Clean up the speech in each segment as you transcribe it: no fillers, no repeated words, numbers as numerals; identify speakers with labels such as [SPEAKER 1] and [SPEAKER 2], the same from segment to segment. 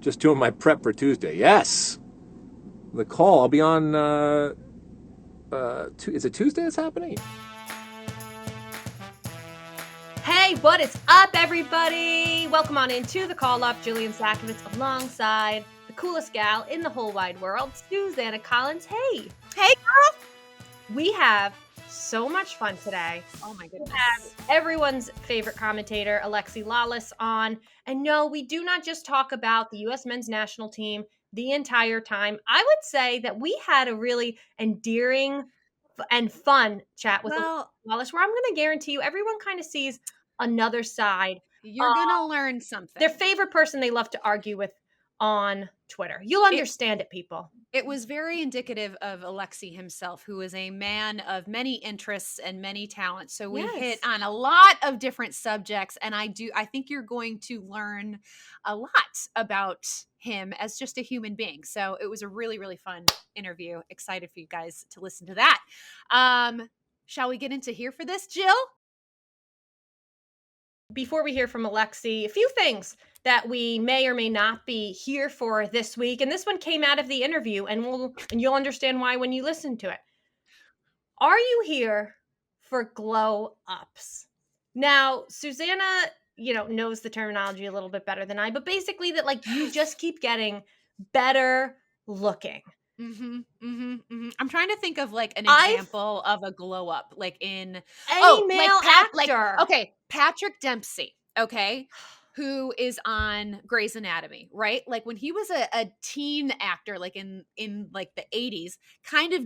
[SPEAKER 1] Just doing my prep for Tuesday. Yes. The call. I'll be on. Is it Tuesday that's happening?
[SPEAKER 2] Hey, what is up, everybody? Welcome on into the call up. Jillian Sakovitz alongside the coolest gal in the whole wide world, Susanna Collins. Hey,
[SPEAKER 3] girl.
[SPEAKER 2] we have so much fun today.
[SPEAKER 3] Oh my goodness.
[SPEAKER 2] We have everyone's favorite commentator, Alexi Lalas, on. And no, we do not just talk about the U.S. men's national team the entire time. I would say that we had a really endearing and fun chat with Alexi Lalas, where I'm going to guarantee you everyone kind of sees another side.
[SPEAKER 3] You're going to learn something.
[SPEAKER 2] Their favorite person they love to argue with on Twitter. You'll understand it, people.
[SPEAKER 3] It was very indicative of Alexi himself, who is a man of many interests and many talents. So we hit on a lot of different subjects, and I think you're going to learn a lot about him as just a human being. So it was a really, really fun interview. Excited for you guys to listen to that. Shall we get into here for this, Jill?
[SPEAKER 2] Before we hear from Alexi, a few things that we may or may not be here for this week. And this one came out of the interview, and you'll understand why when you listen to it. Are you here for glow ups? Now, Susanna, knows the terminology a little bit better than I, but basically that you just keep getting better looking.
[SPEAKER 3] I'm trying to think of an example of a glow up, in
[SPEAKER 2] any male actor.
[SPEAKER 3] Patrick Dempsey, who is on Grey's Anatomy, right? When he was a teen actor, in the 80s, kind of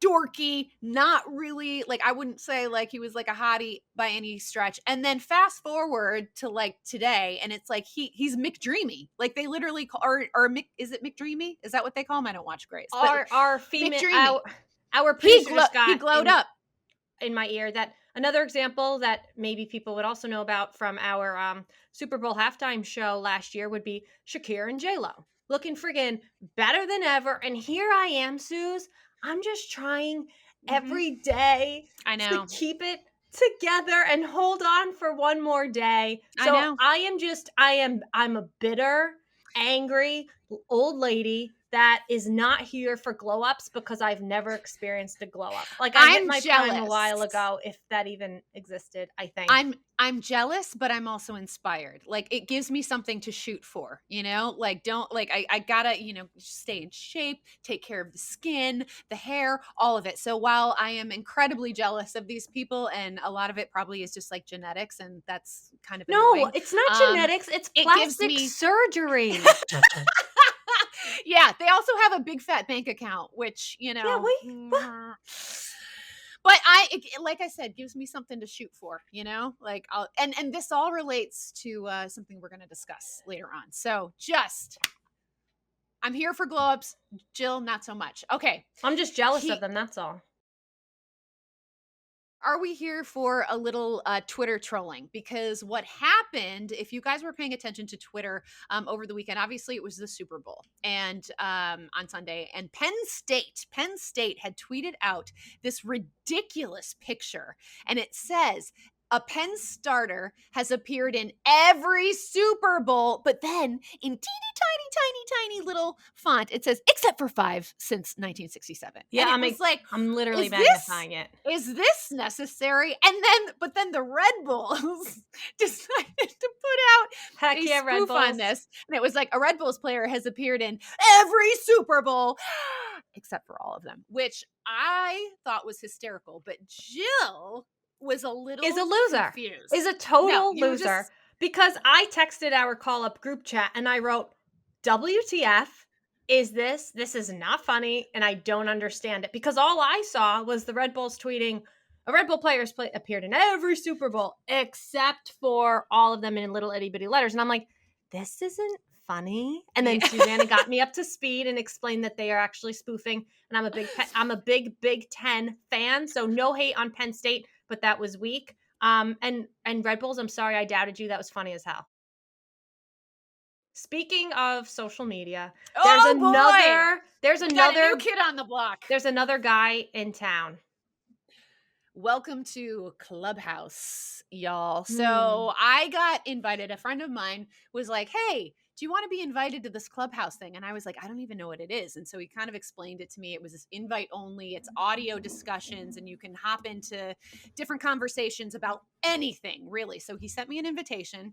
[SPEAKER 3] dorky, not really I wouldn't say he was a hottie by any stretch. And then fast forward to today, and it's he's McDreamy. They literally call or Mick, is it McDreamy? Is that what they call him? I don't watch Grey's.
[SPEAKER 2] Our female, our producer
[SPEAKER 3] he glowed up
[SPEAKER 2] in my ear. That another example that maybe people would also know about from our Super Bowl halftime show last year would be Shakira and J-Lo, looking friggin' better than ever. And here I am, Suze. I'm just trying every day to keep it together and hold on for one more day. So I'm a bitter, angry old lady that is not here for glow ups because I've never experienced a glow up. I hit my prime a while ago, if that even existed, I think.
[SPEAKER 3] I'm jealous, but I'm also inspired. It gives me something to shoot for, I gotta, stay in shape, take care of the skin, the hair, all of it. So while I am incredibly jealous of these people, and a lot of it probably is just genetics, and that's kind of annoying.
[SPEAKER 2] No, it's not genetics. It's plastic surgery.
[SPEAKER 3] Yeah, they also have a big fat bank account, which,
[SPEAKER 2] Yeah,
[SPEAKER 3] but like I said, gives me something to shoot for, and this all relates to something we're going to discuss later on. So I'm here for glow ups. Jill, not so much. Okay.
[SPEAKER 2] I'm just jealous of them. That's all.
[SPEAKER 3] Are we here for a little Twitter trolling? Because what happened, if you guys were paying attention to Twitter over the weekend, obviously it was the Super Bowl and on Sunday, and Penn State had tweeted out this ridiculous picture, and it says, a Penn starter has appeared in every Super Bowl, but then in teeny tiny little font, it says, except for 5 since 1967.
[SPEAKER 2] Yeah, I'm literally magnifying it.
[SPEAKER 3] Is this necessary? But then the Red Bulls decided to put out a spoof on this. And it was a Red Bulls player has appeared in every Super Bowl, except for all of them, which I thought was hysterical. But Jill was a loser. Confused.
[SPEAKER 2] Is a total loser. Because I texted our call-up group chat and I wrote, WTF is this? This is not funny, and I don't understand it. Because all I saw was the Red Bulls tweeting, a Red Bull player appeared in every Super Bowl, except for all of them in little itty-bitty letters. And I'm like, this isn't funny. And then Susanna got me up to speed and explained that they are actually spoofing. And I'm a big Big Ten fan, so no hate on Penn State, but that was weak. And Red Bulls, I'm sorry I doubted you. That was funny as hell. Speaking of social media, there's another
[SPEAKER 3] new kid on the block.
[SPEAKER 2] There's another guy in town.
[SPEAKER 3] Welcome to Clubhouse, y'all. So I got invited. A friend of mine was like, hey, do you want to be invited to this Clubhouse thing? And I was like, I don't even know what it is. And so he kind of explained it to me. It was this invite only, it's audio discussions, and you can hop into different conversations about anything, really. So he sent me an invitation,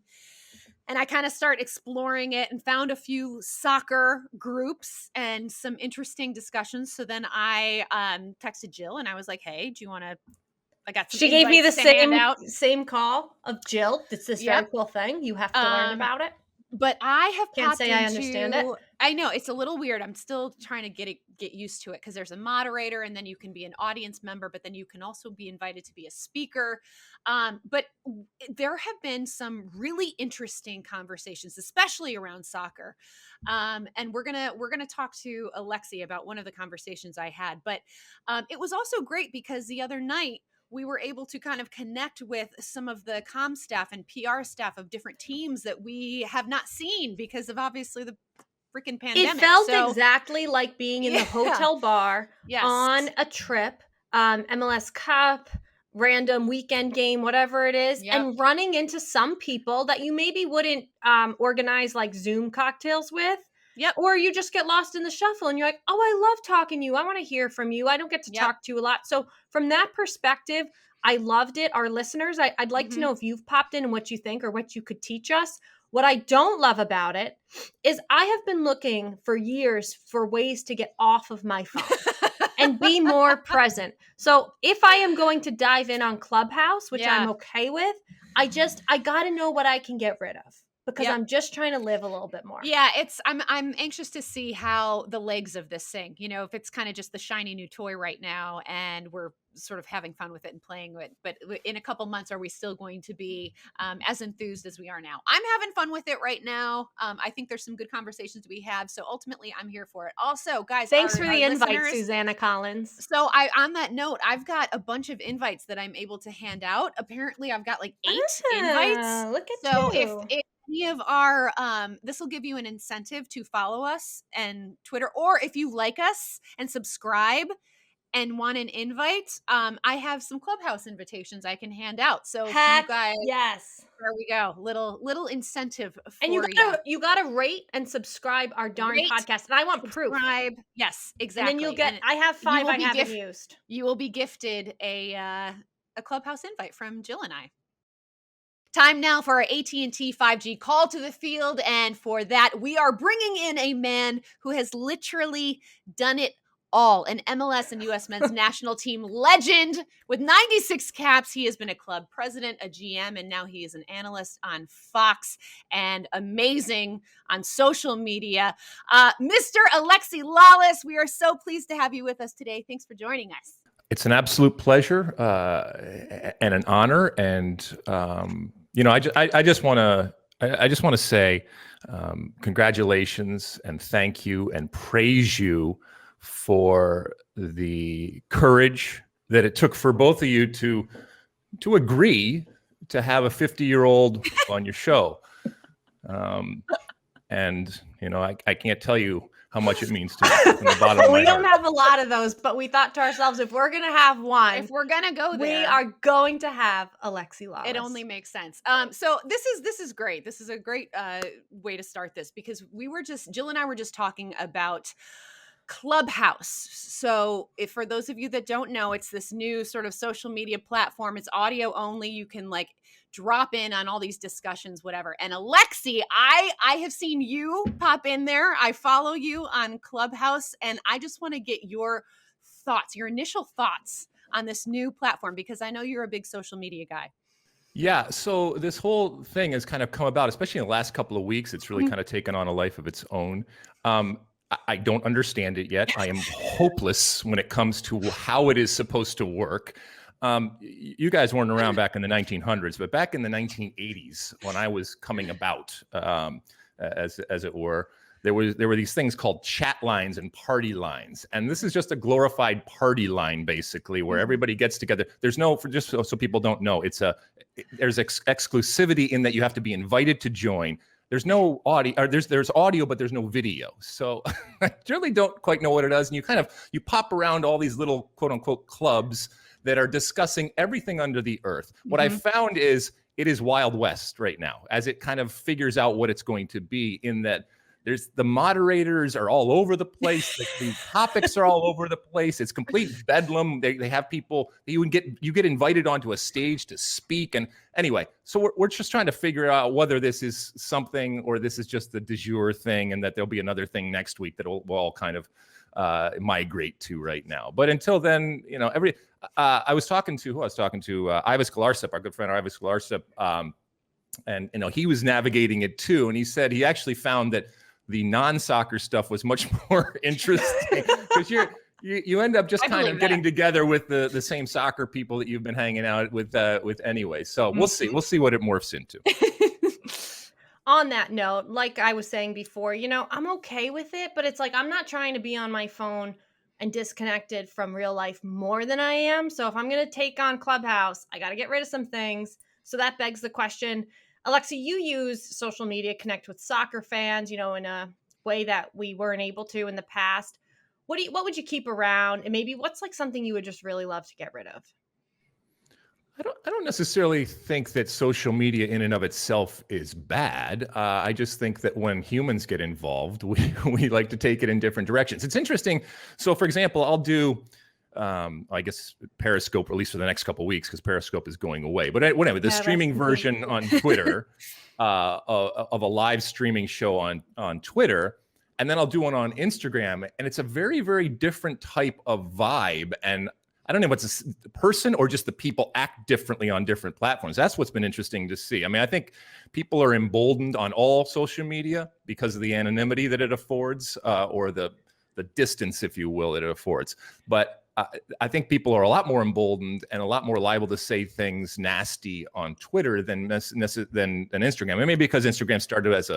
[SPEAKER 3] and I kind of start exploring it and found a few soccer groups and some interesting discussions. So then I texted Jill and I was like, hey, do you want to, I got some
[SPEAKER 2] She gave me the
[SPEAKER 3] invites to hand out.
[SPEAKER 2] same call of Jill. It's this very cool thing. You have to learn about it.
[SPEAKER 3] But I have
[SPEAKER 2] Can't
[SPEAKER 3] popped
[SPEAKER 2] say
[SPEAKER 3] into,
[SPEAKER 2] I understand it.
[SPEAKER 3] I know it's a little weird. I'm still trying to get used to it, because there's a moderator and then you can be an audience member, but then you can also be invited to be a speaker. But there have been some really interesting conversations, especially around soccer. And we're gonna talk to Alexi about one of the conversations I had. But it was also great because the other night we were able to kind of connect with some of the comm staff and PR staff of different teams that we have not seen because of obviously the freaking pandemic.
[SPEAKER 2] It felt exactly like being in the hotel bar on a trip, MLS Cup, random weekend game, whatever it is, and running into some people that you maybe wouldn't organize like Zoom cocktails with. Or you just get lost in the shuffle and you're like, oh, I love talking to you. I want to hear from you. I don't get to talk to you a lot. So from that perspective, I loved it. Our listeners, I'd like to know if you've popped in and what you think or what you could teach us. What I don't love about it is I have been looking for years for ways to get off of my phone and be more present. So if I am going to dive in on Clubhouse, which I'm okay with, I got to know what I can get rid of. Because I'm just trying to live a little bit more.
[SPEAKER 3] Yeah, I'm anxious to see how the legs of this thing, you know, if it's kind of just the shiny new toy right now and we're sort of having fun with it and playing with it. But in a couple months, are we still going to be as enthused as we are now? I'm having fun with it right now. I think there's some good conversations to be had. So ultimately, I'm here for it. Also, guys,
[SPEAKER 2] thanks for the invite, Susanna Collins.
[SPEAKER 3] So on that note, I've got a bunch of invites that I'm able to hand out. Apparently, I've got like 8 invites.
[SPEAKER 2] Look at
[SPEAKER 3] so
[SPEAKER 2] you.
[SPEAKER 3] if any of our this will give you an incentive to follow us and Twitter, or if you like us and subscribe and want an invite, I have some Clubhouse invitations I can hand out. So
[SPEAKER 2] Heck,
[SPEAKER 3] you guys,
[SPEAKER 2] yes,
[SPEAKER 3] there we go. Little incentive for
[SPEAKER 2] and you gotta rate and subscribe our darn podcast. And I want proof.
[SPEAKER 3] Yes, exactly.
[SPEAKER 2] And then you'll get. I have 5 I haven't used.
[SPEAKER 3] You will be gifted a Clubhouse invite from Jill and I. Time now for our AT&T 5G call to the field. And for that, we are bringing in a man who has literally done it all. An MLS and U.S. men's national team legend with 96 caps. He has been a club president, a GM, and now he is an analyst on Fox and amazing on social media. Mr. Alexi Lalas, we are so pleased to have you with us today. Thanks for joining us.
[SPEAKER 4] It's an absolute pleasure and an honor. And, I just want to say congratulations and thank you and praise you for the courage that it took for both of you to agree to have a 50-year-old on your show. And, I can't tell you how much it means to me from the bottom of my
[SPEAKER 2] We don't
[SPEAKER 4] heart.
[SPEAKER 2] have a lot of those, but we thought to ourselves, if we're going to have one,
[SPEAKER 3] if we're going to go there,
[SPEAKER 2] we are going to have Alexi Lalas.
[SPEAKER 3] It only makes sense. So this is great. This is a great way to start this, because Jill and I were just talking about Clubhouse. So if for those of you that don't know, it's this new sort of social media platform. It's audio only. You can like drop in on all these discussions, whatever. And Alexi, I have seen you pop in there. I follow you on Clubhouse, and I just want to get your thoughts, your initial thoughts on this new platform, because I know you're a big social media guy.
[SPEAKER 4] Yeah, so this whole thing has kind of come about, especially in the last couple of weeks. It's really kind of taken on a life of its own. I don't understand it yet. I am hopeless when it comes to how it is supposed to work. You guys weren't around back in the 1900s, but back in the 1980s, when I was coming about, as it were, there were these things called chat lines and party lines, and this is just a glorified party line, basically, where everybody gets together. There's no, just so people don't know, there's exclusivity in that you have to be invited to join. There's no audio, or there's audio, but there's no video. So I really don't quite know what it is. And you pop around all these little quote unquote clubs that are discussing everything under the earth. What I found is it is Wild West right now as it kind of figures out what it's going to be, in that there's the moderators are all over the place. The topics are all over the place. It's complete bedlam. They have people, you get invited onto a stage to speak. And anyway, so we're just trying to figure out whether this is something or this is just the du jour thing, and that there'll be another thing next week that we'll all kind of migrate to right now. But until then, I was talking to Ivis Galarcep, our good friend Ivis Galarcep, and he was navigating it too, and he said he actually found that the non-soccer stuff was much more interesting, because you end up just kind of getting together with the same soccer people that you've been hanging out with anyway. So we'll see what it morphs into.
[SPEAKER 2] On that note, like I was saying before, I'm okay with it, but it's like I'm not trying to be on my phone and disconnected from real life more than I am. So if I'm going to take on Clubhouse, I got to get rid of some things. So that begs the question, Alexi, you use social media to connect with soccer fans, in a way that we weren't able to in the past. What would you keep around? And maybe what's like something you would just really love to get rid of?
[SPEAKER 4] I don't necessarily think that social media in and of itself is bad. I just think that when humans get involved, we like to take it in different directions. It's interesting. So, for example, I'll do, I guess, Periscope, at least for the next couple of weeks, because Periscope is going away. But anyway, the streaming version on Twitter of a live streaming show on Twitter, and then I'll do one on Instagram, and it's a very, very different type of vibe. And I don't know if it's a person or just the people act differently on different platforms. That's what's been interesting to see. I mean, I think people are emboldened on all social media because of the anonymity that it affords, or the distance, if you will, that it affords. But I think people are a lot more emboldened and a lot more liable to say things nasty on Twitter than Instagram. Maybe because Instagram started as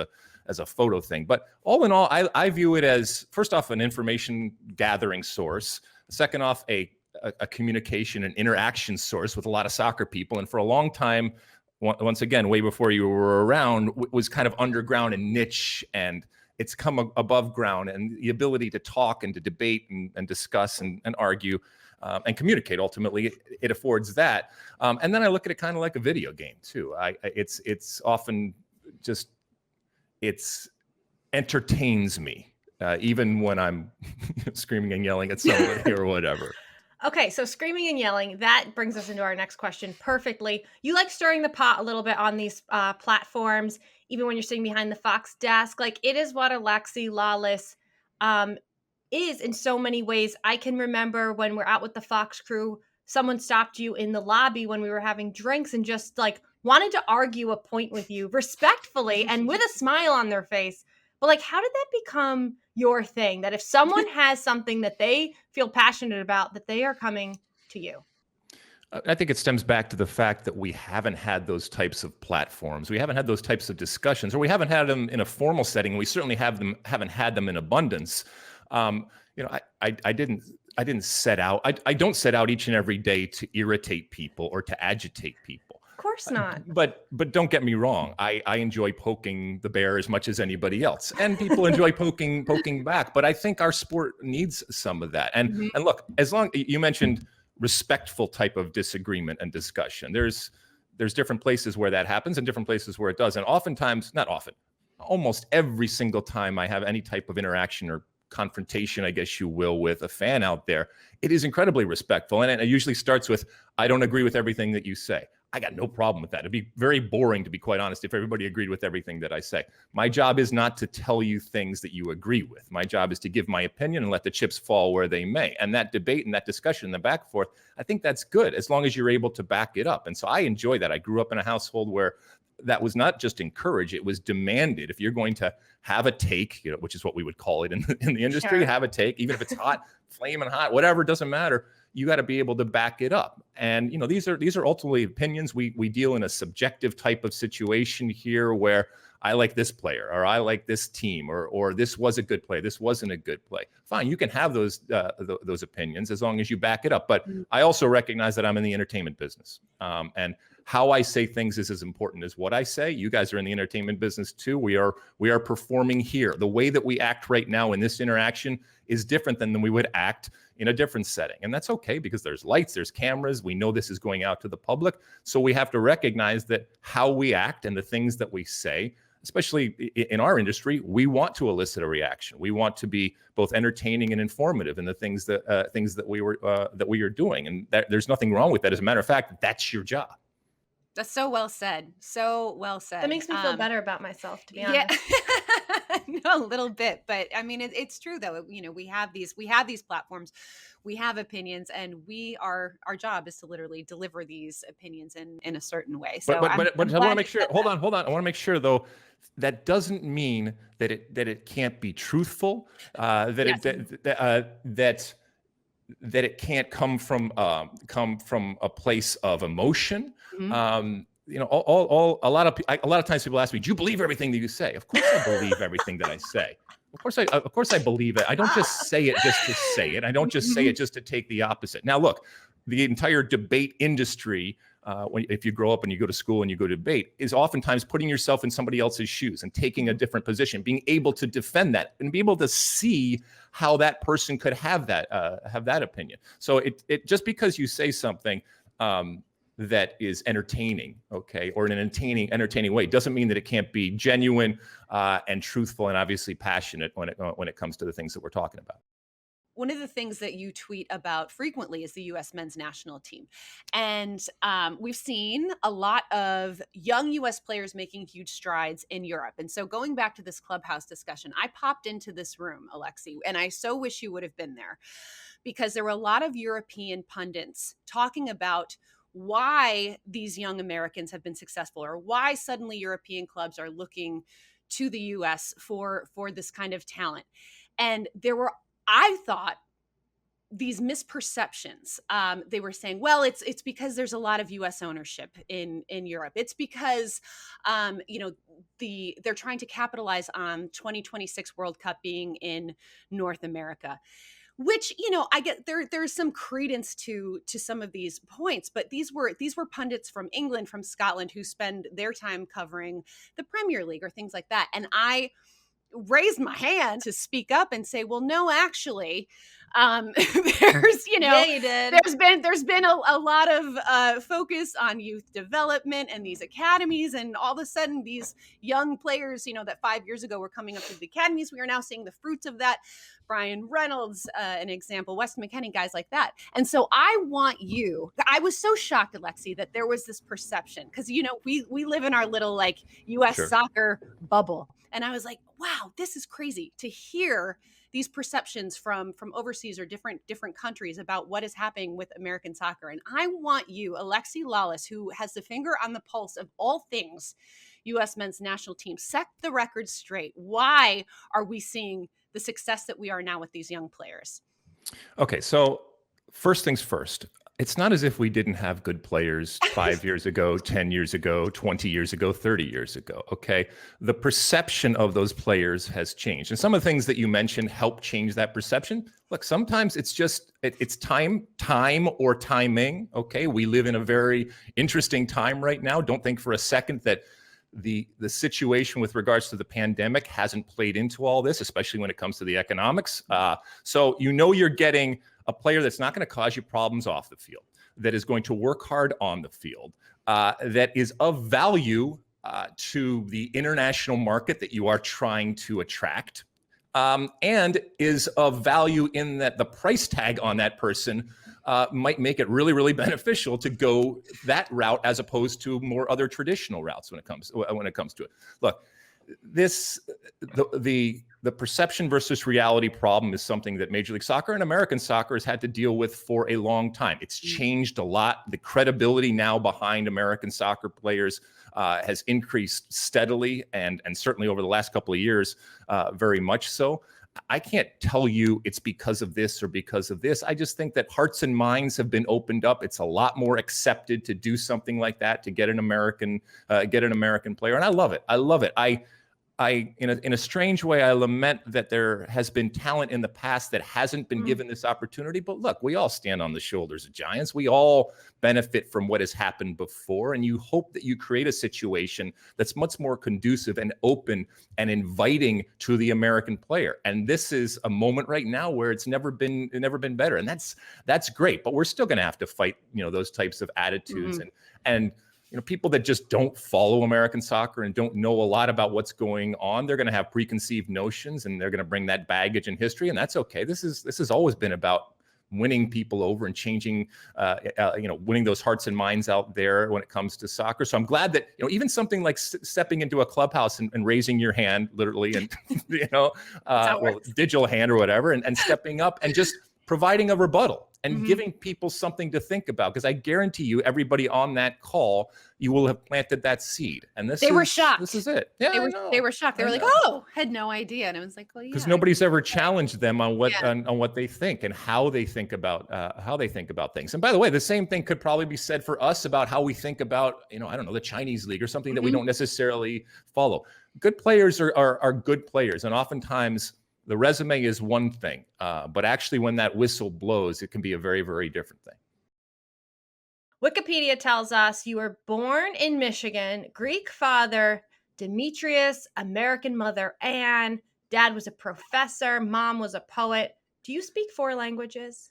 [SPEAKER 4] a photo thing. But all in all, I view it as, first off, an information gathering source. Second off, a communication and interaction source with a lot of soccer people. And for a long time, once again, way before you were around, was kind of underground and niche, and it's come above ground, and the ability to talk and to debate and discuss and argue and communicate, ultimately, it affords that. And then I look at it kind of like a video game too. It's often just, it's entertains me, even when I'm screaming and yelling at somebody or whatever.
[SPEAKER 2] Okay, so screaming and yelling, that brings us into our next question perfectly. You like stirring the pot a little bit on these platforms, even when you're sitting behind the Fox desk. Like, it is what Alexi Lalas is in so many ways. I can remember when we're out with the Fox crew, someone stopped you in the lobby when we were having drinks and just like wanted to argue a point with you respectfully and with a smile on their face. But like, how did that become your thing? That if someone has something that they feel passionate about, that they are coming to you?
[SPEAKER 4] I think it stems back to the fact that we haven't had those types of platforms. We haven't had those types of discussions, or we haven't had them in a formal setting. We certainly haven't had them in abundance. I didn't set out. I don't set out each and every day to irritate people or to agitate people.
[SPEAKER 2] Of course not.
[SPEAKER 4] But don't get me wrong. I enjoy poking the bear as much as anybody else, and people enjoy poking back. But I think our sport needs some of that. And look, as long you mentioned respectful type of disagreement and discussion, there's different places where that happens and different places where it doesn't. Oftentimes, not often, almost every single time I have any type of interaction or confrontation, I guess you will, with a fan out there, it is incredibly respectful. And it usually starts with, I don't agree with everything that you say. I got no problem with that. It'd be very boring, to be quite honest, if everybody agreed with everything that I say. My job is not to tell you things that you agree with. My job is to give my opinion and let the chips fall where they may. And that debate and that discussion and the back and forth, I think that's good, as long as you're able to back it up. And so I enjoy that. I grew up in a household where that was not just encouraged, it was demanded. If you're going to have a take, which is what we would call it in the industry, have a take, even if it's hot, flaming hot, whatever, it doesn't matter. You got to be able to back it up. And, these are ultimately opinions. We deal in a subjective type of situation here where I like this player, or I like this team, or this was a good play, this wasn't a good play. Fine, you can have those opinions as long as you back it up. But I also recognize that I'm in the entertainment business. And how I say things is as important as what I say. You guys are in the entertainment business too. We are performing here. The way that we act right now in this interaction is different than we would act in a different setting. And that's okay, because there's lights, there's cameras. We know this is going out to the public. So we have to recognize that how we act and the things that we say, especially in our industry, we want to elicit a reaction. We want to be both entertaining and informative in the things that we are doing. And there's nothing wrong with that. As a matter of fact, that's your job.
[SPEAKER 3] That's so well said. So well said.
[SPEAKER 2] That makes me feel better about myself, to be honest.
[SPEAKER 3] No, a little bit, but I mean, it's true though. You know, we have these platforms, we have opinions, and our job is to literally deliver these opinions in a certain way. So,
[SPEAKER 4] but I want to make sure. Hold on. I want to make sure though, that doesn't mean that it can't be truthful. That it can't come from a place of emotion. Mm-hmm. You know, a lot of times people ask me, "Do you believe everything that you say?" Of course, I believe everything that I say. Of course, I believe it. I don't just say it just to say it. I don't just say it just to take the opposite. Now, look, the entire debate industry, if you grow up and you go to school and you go to debate, is oftentimes putting yourself in somebody else's shoes and taking a different position, being able to defend that and be able to see how that person could have that opinion. So it just because you say something that is entertaining, okay, or in an entertaining way, doesn't mean that it can't be genuine and truthful and obviously passionate when it comes to the things that we're talking about.
[SPEAKER 3] One of the things that you tweet about frequently is the U.S. men's national team. And we've seen a lot of young U.S. players making huge strides in Europe. And so going back to this Clubhouse discussion, I popped into this room, Alexi, and I so wish you would have been there, because there were a lot of European pundits talking about why these young Americans have been successful, or why suddenly European clubs are looking to the U.S. for this kind of talent. And there were, I thought, these misperceptions. They were saying, well, it's because there's a lot of U.S. ownership in Europe. It's because, they're trying to capitalize on 2026 World Cup being in North America. Which, you know, I get there's some credence to some of these points, but these were pundits from England, from Scotland, who spend their time covering the Premier League or things like that. And I raised my hand to speak up and say, well, no, actually, there's, you know,
[SPEAKER 2] yeah, you did.
[SPEAKER 3] there's been a lot of focus on youth development and these academies, and all of a sudden these young players, you know, that 5 years ago were coming up through the academies, we are now seeing the fruits of that. Brian Reynolds, an example, Weston McKennie, guys like that. And so I was so shocked, Alexi, that there was this perception, because, you know, we live in our little like U.S.
[SPEAKER 4] Sure.
[SPEAKER 3] soccer bubble. And I was like, wow, this is crazy to hear these perceptions from overseas or different countries about what is happening with American soccer. And I want you, Alexi Lalas, who has the finger on the pulse of all things U.S. men's national team, set the record straight. Why are we seeing the success that we are now with these young players?
[SPEAKER 4] Okay, so first things first. It's not as if we didn't have good players 5 years ago, 10 years ago, 20 years ago, 30 years ago, okay? The perception of those players has changed. And some of the things that you mentioned help change that perception. Look, sometimes it's just, it's time or timing, okay? We live in a very interesting time right now. Don't think for a second that the situation with regards to the pandemic hasn't played into all this, especially when it comes to the economics. So you know you're getting a player that's not going to cause you problems off the field, that is going to work hard on the field, that is of value to the international market that you are trying to attract, and is of value in that the price tag on that person might make it really, really beneficial to go that route as opposed to more other traditional routes when it comes to it. Look, the perception versus reality problem is something that Major League Soccer and American soccer has had to deal with for a long time. It's changed a lot. The credibility now behind American soccer players has increased steadily, and certainly over the last couple of years, very much so. I can't tell you it's because of this or because of this. I just think that hearts and minds have been opened up. It's a lot more accepted to do something like that, to get an American player, and I love it. in a strange way, I lament that there has been talent in the past that hasn't been given this opportunity. But look, we all stand on the shoulders of giants. We all benefit from what has happened before. And you hope that you create a situation that's much more conducive and open and inviting to the American player. And this is a moment right now where it's never been better. And that's great. But we're still going to have to fight, those types of attitudes and people that just don't follow American soccer and don't know a lot about what's going on. They're going to have preconceived notions, and they're going to bring that baggage and history, and that's okay. This has always been about winning people over and changing, winning those hearts and minds out there when it comes to soccer. So I'm glad that even something like stepping into a clubhouse and raising your hand, literally, and digital hand or whatever, and stepping up and just providing a rebuttal and giving people something to think about, because I guarantee you, everybody on that call, you will have planted that seed. And they
[SPEAKER 3] were shocked.
[SPEAKER 4] This is it. Yeah,
[SPEAKER 3] they were shocked. They were like, "Oh, had no idea." And I was like, "Well, yeah."
[SPEAKER 4] Because nobody's ever challenged them on what on what they think and how they think about things. And by the way, the same thing could probably be said for us about how we think about I don't know, the Chinese league or something that we don't necessarily follow. Good players are good players, and oftentimes the resume is one thing, but actually when that whistle blows, it can be a very, very different thing.
[SPEAKER 2] Wikipedia tells us you were born in Michigan, Greek father, Demetrius, American mother, Anne. Dad was a professor. Mom was a poet. Do you speak 4 languages?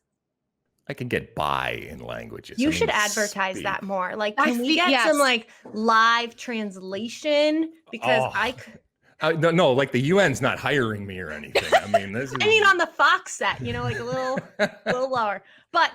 [SPEAKER 4] I can get by in languages.
[SPEAKER 2] You should advertise that more. Like, can we get some like live translation? Because
[SPEAKER 4] no, like the UN's not hiring me or anything. I mean,
[SPEAKER 2] on the Fox set, like a little lower. But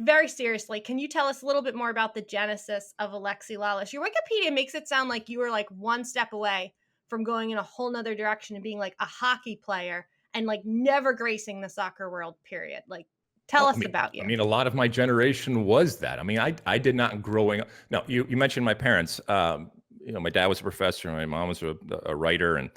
[SPEAKER 2] very seriously, can you tell us a little bit more about the genesis of Alexi Lalas? Your Wikipedia makes it sound like you were like one step away from going in a whole nother direction and being like a hockey player and like never gracing the soccer world, period. Like, tell us about you.
[SPEAKER 4] I mean, a lot of my generation was that. I mean, I did not growing up. No, you mentioned my parents. My dad was a professor, and my mom was a writer, and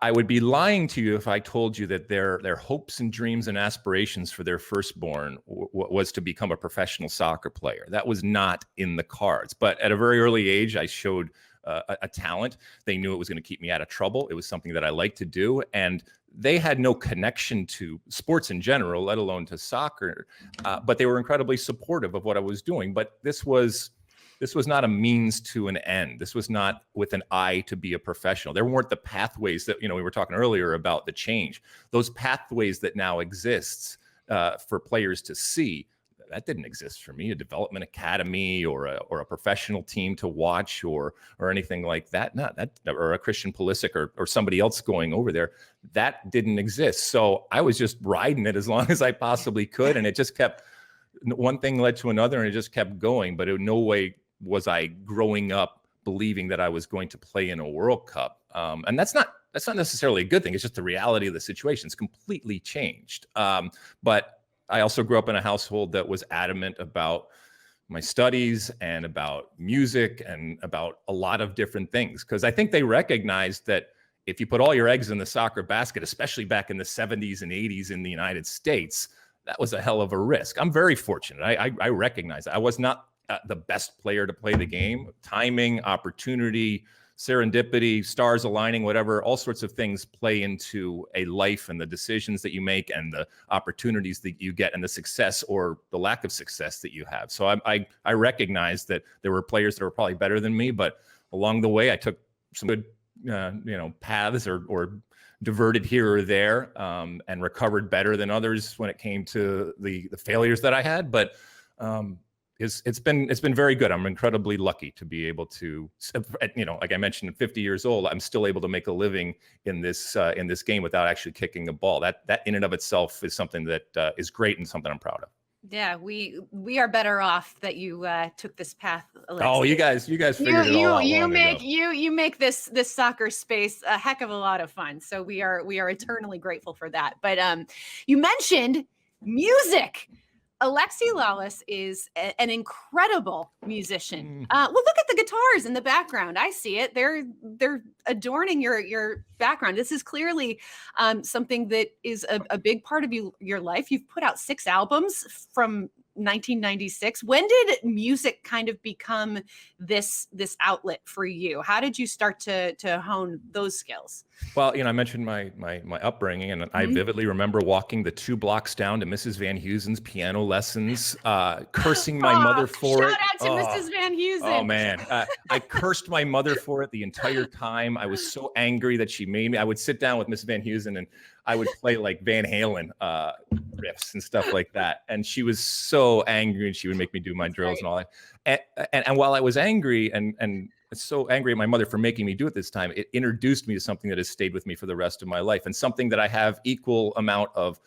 [SPEAKER 4] I would be lying to you if I told you that their hopes and dreams and aspirations for their firstborn was to become a professional soccer player. That was not in the cards. But at a very early age, I showed a talent. They knew it was going to keep me out of trouble. It was something that I liked to do, and they had no connection to sports in general, let alone to soccer. But they were incredibly supportive of what I was doing. But this was not a means to an end. This was not with an eye to be a professional. There weren't the pathways that, we were talking earlier about the change. Those pathways that now exists for players to see, that didn't exist for me. A development academy or a professional team to watch or anything like that. Or a Christian Pulisic or somebody else going over there. That didn't exist. So I was just riding it as long as I possibly could. And it just kept, one thing led to another, and it just kept going. But in no way was I growing up believing that I was going to play in a World Cup. And that's not necessarily a good thing. It's just the reality of the situation. It's completely changed. But I also grew up in a household that was adamant about my studies and about music and about a lot of different things. Because I think they recognized that if you put all your eggs in the soccer basket, especially back in the 70s and 80s in the United States, that was a hell of a risk. I'm very fortunate. I recognize that. I was not the best player to play the game. Timing, opportunity, serendipity, stars aligning, whatever, all sorts of things play into a life and the decisions that you make and the opportunities that you get and the success or the lack of success that you have. So I recognize that there were players that were probably better than me, but along the way I took some good paths or diverted here or there and recovered better than others when it came to the failures that I had. But it's been very good. I'm incredibly lucky to be able to, like I mentioned, at 50 years old, I'm still able to make a living in this game without actually kicking a ball. That in and of itself is something that is great and something I'm proud of.
[SPEAKER 3] Yeah, we are better off that you took this path, Alexi.
[SPEAKER 4] Oh, you guys figured it all out.
[SPEAKER 3] You make this soccer space a heck of a lot of fun. So we are eternally grateful for that. But you mentioned music. Alexi Lalas is an incredible musician. Well, look at the guitars in the background. I see it. They're adorning your background. This is clearly something that is a big part of your life. You've put out 6 albums from 1996. When did music kind of become this outlet for you? How did you start to hone those skills?
[SPEAKER 4] Well, I mentioned my upbringing, and I vividly remember walking the 2 blocks down to Mrs. Van Heusen's piano lessons, cursing my mother for it.
[SPEAKER 3] Shout out to Mrs. Van Heusen.
[SPEAKER 4] Oh man, I cursed my mother for it the entire time. I was so angry that she made me. I would sit down with Mrs. Van Heusen and I would play like Van Halen riffs and stuff like that, and she was so angry, and she would make me do my drills and all that. And while I was angry and so angry at my mother for making me do it this time, it introduced me to something that has stayed with me for the rest of my life, and something that I have equal amount of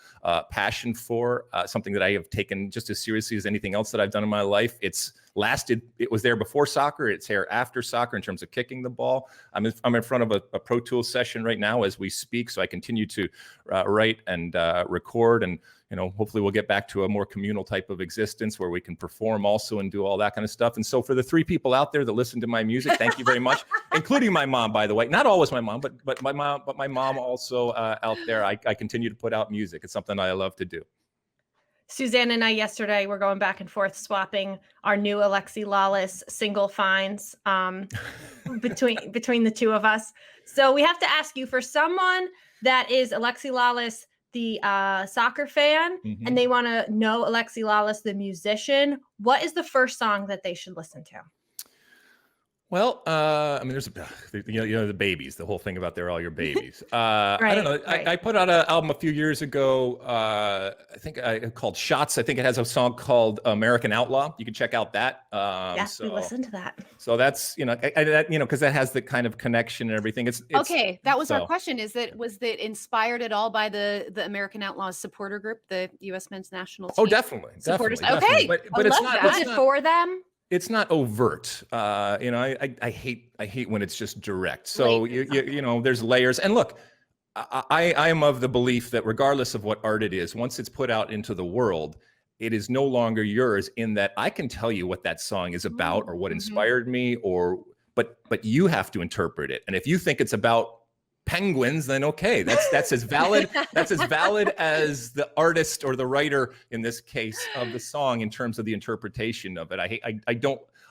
[SPEAKER 4] passion for, something that I have taken just as seriously as anything else that I've done in my life. It was there before soccer, it's here after soccer in terms of kicking the ball. I'm in front of a Pro Tools session right now as we speak, so I continue to write and record, and hopefully we'll get back to a more communal type of existence where we can perform also and do all that kind of stuff. And so for the 3 people out there that listen to my music, thank you very much, including my mom, by the way. Not always my mom, but my mom also out there. I continue to put out music. It's something I love to do.
[SPEAKER 2] Suzanne and I yesterday were going back and forth swapping our new Alexi Lalas single finds between the two of us. So we have to ask you, for someone that is Alexi Lalas, the soccer fan, and they want to know Alexi Lalas, the musician, what is the first song that they should listen to?
[SPEAKER 4] Well, there's the babies, the whole thing about they're all your babies. I don't know.
[SPEAKER 2] Right.
[SPEAKER 4] I put out an album a few years ago. I think called Shots. I think it has a song called American Outlaw. You can check out that.
[SPEAKER 2] Yes, we listened to that.
[SPEAKER 4] So that's, because that has the kind of connection and everything. It's
[SPEAKER 3] okay. That was our question. Was that inspired at all by the American Outlaws supporter group, the U.S. men's national team?
[SPEAKER 4] Oh, definitely.
[SPEAKER 3] Supporters.
[SPEAKER 4] Definitely.
[SPEAKER 3] Okay.
[SPEAKER 4] But it's not.
[SPEAKER 2] Was it for them?
[SPEAKER 4] It's not overt. I hate when it's just direct. So there's layers. And look, I am of the belief that regardless of what art it is, once it's put out into the world, it is no longer yours, in that I can tell you what that song is about or what inspired me, but you have to interpret it. And if you think it's about penguins, then okay, that's as valid as the artist or the writer in this case of the song in terms of the interpretation of it.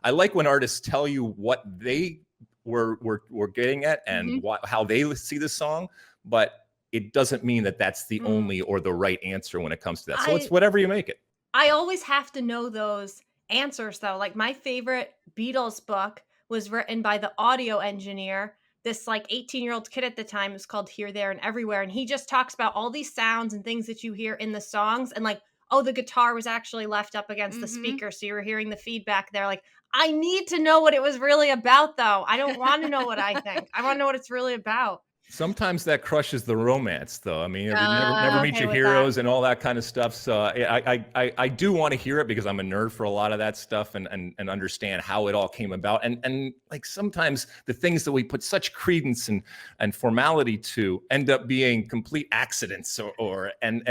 [SPEAKER 4] I like when artists tell you what they were getting at and how they see the song, but it doesn't mean that that's the only or the right answer when it comes to that. So it's whatever you make it.
[SPEAKER 2] I always have to know those answers though. Like my favorite Beatles book was written by the audio engineer. This 18-year-old kid at the time. Is called Here, There, and Everywhere. And he just talks about all these sounds and things that you hear in the songs. And the guitar was actually left up against the speaker. So you were hearing the feedback there. I need to know what it was really about though. I don't want to know what I think. I want to know what it's really about.
[SPEAKER 4] Sometimes that crushes the romance, though. I mean, you never meet your heroes and all that kind of stuff. So I do want to hear it because I'm a nerd for a lot of that stuff and understand how it all came about. And sometimes the things that we put such credence and formality to end up being complete accidents and